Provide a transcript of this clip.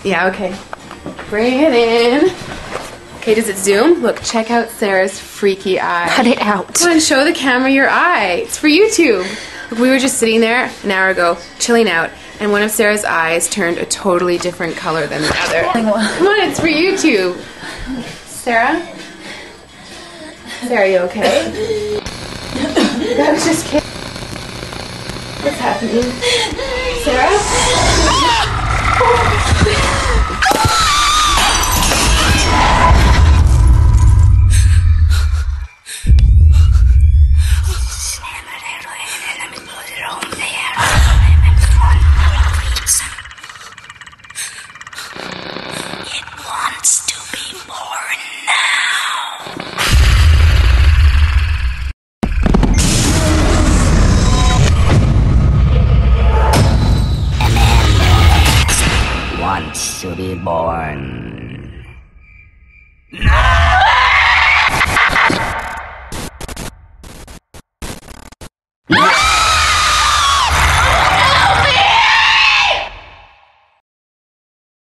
Yeah, okay. Bring it in. Okay, does it zoom? Look, check out Sarah's freaky eye. Cut it out. Come on, show the camera your eye. It's for YouTube. Look, we were just sitting there an hour ago, chilling out, and one of Sarah's eyes turned a totally different color than the other. Come on, it's for YouTube. Sarah? Sarah, are you okay? I was just kidding. What's happening? Sarah? It wants to be born now. Wants to be born